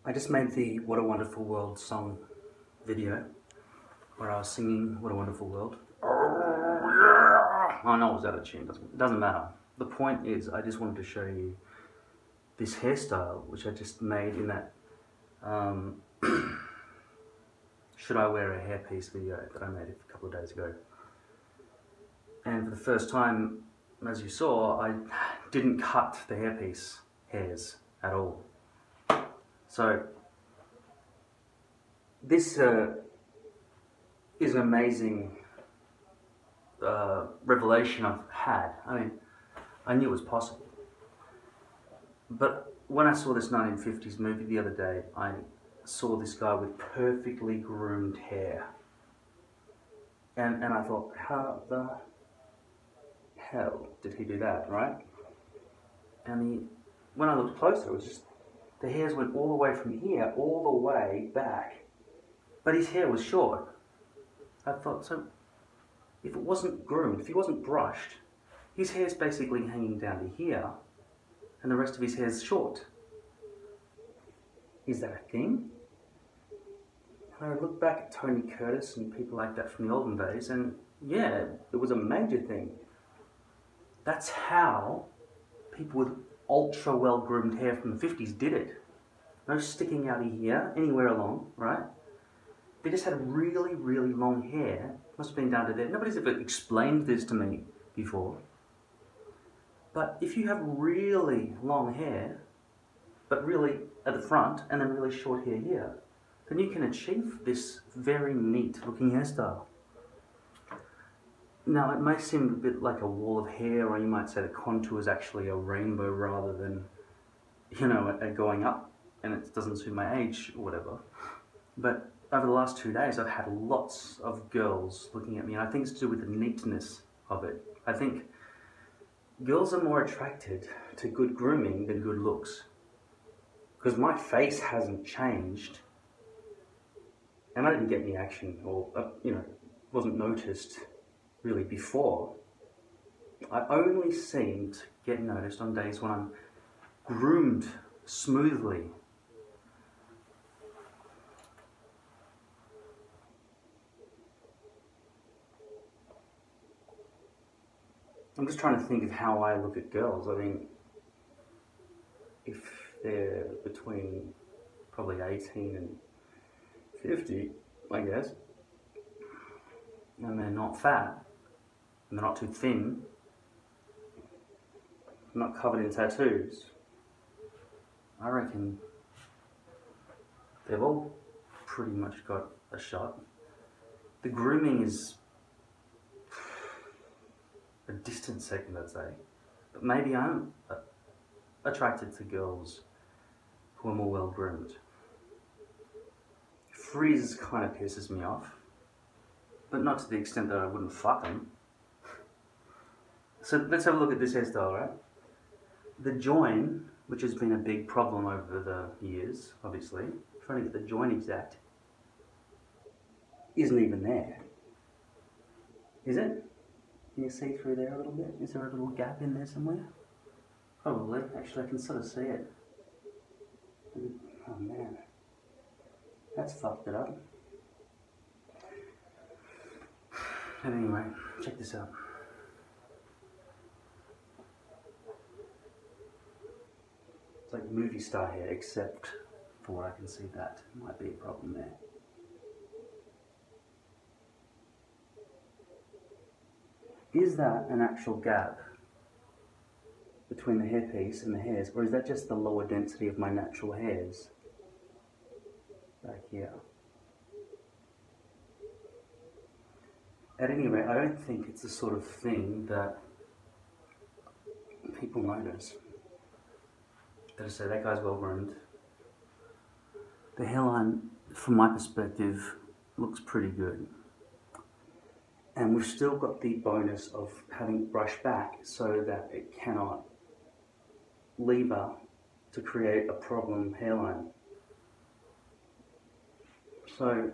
I just made the What a Wonderful World song video where I was singing What a Wonderful World. Oh no, it was out of tune, it doesn't matter. The point is, I just wanted to show you this hairstyle which I just made in that should I wear a hairpiece video that I made a couple of days ago. And for the first time, as you saw, I didn't cut the hairpiece hairs at all. So this is an amazing revelation I've had. I mean, I knew it was possible. But when I saw this 1950s movie the other day, I saw this guy with perfectly groomed hair. And I thought, how the hell did he do that, right? And when I looked closer, it was just, the hairs went all the way from here, all the way back. But his hair was short. I thought, so if it wasn't groomed, if he wasn't brushed, his hair's basically hanging down to here, and the rest of his hair's short. Is that a thing? And I look back at Tony Curtis and people like that from the olden days, and yeah, it was a major thing. That's how people with ultra well groomed hair from the 50s did it. No sticking out of here, anywhere along, right? They just had really, really long hair. Must have been down to there. Nobody's ever explained this to me before. But if you have really long hair, but really at the front, and then really short hair here, then you can achieve this very neat looking hairstyle. Now, it may seem a bit like a wall of hair, or you might say the contour is actually a rainbow rather than, going up, and it doesn't suit my age or whatever. But over the last 2 days, I've had lots of girls looking at me, and I think it's to do with the neatness of it. I think girls are more attracted to good grooming than good looks. Because my face hasn't changed, and I didn't get any action, or, wasn't noticed really before. I only seem to get noticed on days when I'm groomed smoothly. I'm just trying to think of how I look at girls. I mean, if they're between probably 18 and 50, I guess, and they're not fat, and they're not too thin, not covered in tattoos, I reckon they've all pretty much got a shot. The grooming is a distant second, I'd say. But maybe I'm attracted to girls who are more well groomed. Frizz kind of pisses me off, but not to the extent that I wouldn't fuck them. So let's have a look at this hairstyle, right? The join, which has been a big problem over the years, obviously, trying to get the join exact, isn't even there. Is it? Can you see through there a little bit? Is there a little gap in there somewhere? Probably. Actually, I can sort of see it. Oh man. That's fucked it up. And anyway, check this out. It's like movie star hair, except for what I can see that might be a problem there. Is that an actual gap between the hairpiece and the hairs, or is that just the lower density of my natural hairs back here? At any rate, I don't think it's the sort of thing that people notice. As I say, that guy's well groomed. The hairline, from my perspective, looks pretty good. And we've still got the bonus of having it brushed back so that it cannot lever to create a problem hairline. So,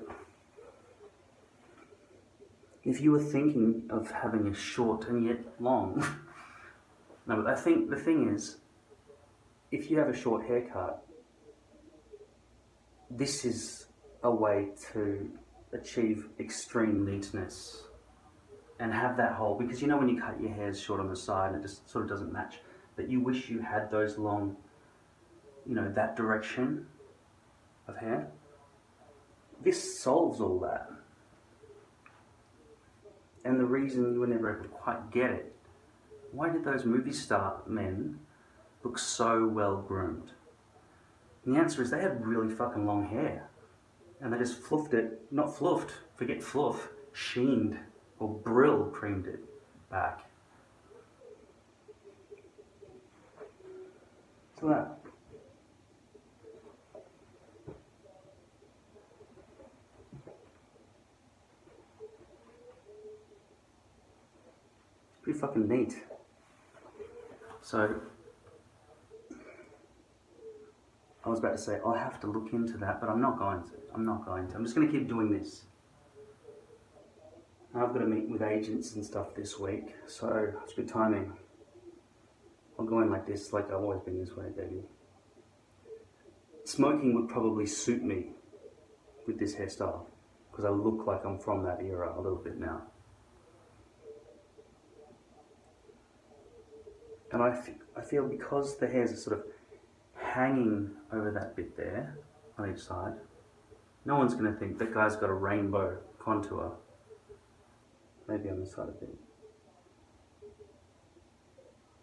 if you were thinking of having a short and yet long, no, but I think the thing is, if you have a short haircut, this is a way to achieve extreme neatness and have that whole, because you know when you cut your hair short on the side and it just sort of doesn't match, but you wish you had those long, you know, that direction of hair. This solves all that. And the reason you were never able to quite get it, why did those movie star men look so well groomed? And the answer is they had really fucking long hair. And they just fluffed it, not fluffed, forget fluff, sheened or Brill creamed it back. So that. Pretty fucking neat. So, I was about to say, I'll have to look into that, but I'm not going to. I'm just going to keep doing this. I've got to meet with agents and stuff this week, so it's good timing. I'll go in like this, like I've always been this way, baby. Smoking would probably suit me with this hairstyle, because I look like I'm from that era a little bit now. And I feel because the hairs are sort of hanging over that bit there on each side, no one's going to think that guy's got a rainbow contour. Maybe on the side a bit.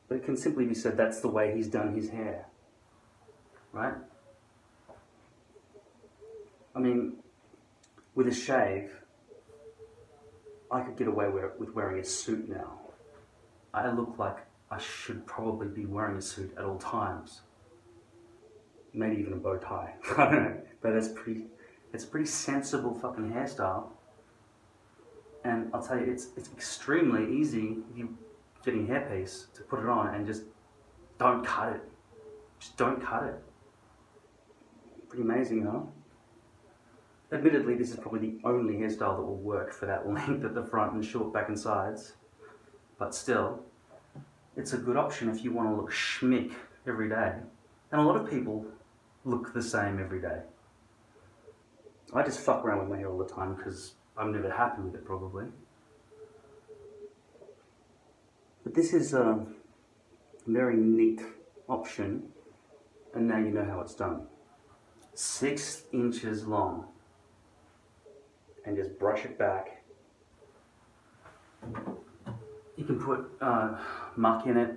But it can simply be said that's the way he's done his hair. Right? I mean, with a shave, I could get away with wearing a suit now. I look like I should probably be wearing a suit at all times. Maybe even a bow tie. I don't know. But it's a pretty sensible fucking hairstyle. And I'll tell you, it's extremely easy if you're getting a hairpiece to put it on and just don't cut it. Just don't cut it. Pretty amazing, huh? Admittedly, this is probably the only hairstyle that will work for that length at the front and short back and sides. But still, it's a good option if you want to look schmick every day. And a lot of people look the same every day. I just fuck around with my hair all the time because I'm never happy with it, probably. But this is a very neat option, and now you know how it's done. 6 inches long. And just brush it back. You can put muck in it,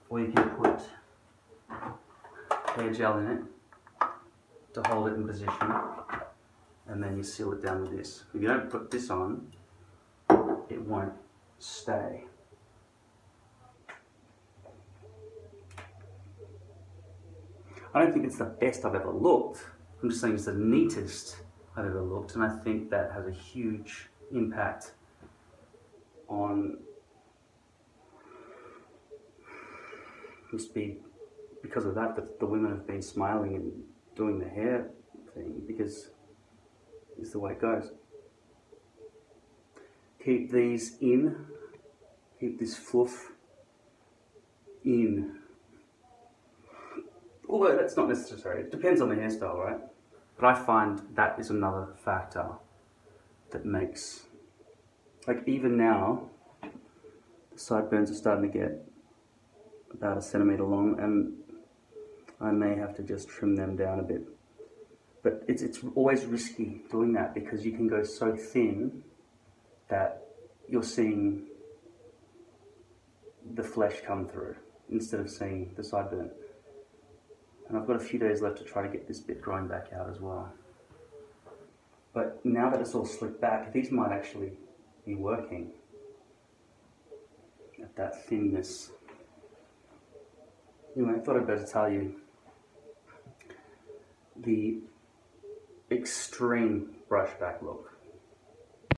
or you can put hair gel in it to hold it in position, and then you seal it down with this. If you don't put this on, it won't stay. I don't think it's the best I've ever looked. I'm just saying it's the neatest I've ever looked, and I think that has a huge impact on must be because of that the women have been smiling and doing the hair thing, because it's the way it goes. Keep these in, keep this fluff in. Although that's not necessary, it depends on the hairstyle, right? But I find that is another factor that makes, like even now, the sideburns are starting to get about 1 centimeter long, and I may have to just trim them down a bit. But it's always risky doing that, because you can go so thin that you're seeing the flesh come through instead of seeing the sideburn. And I've got a few days left to try to get this bit growing back out as well. But now that it's all slicked back, these might actually be working at that thinness. Anyway, I thought I'd better tell you the extreme brushback look.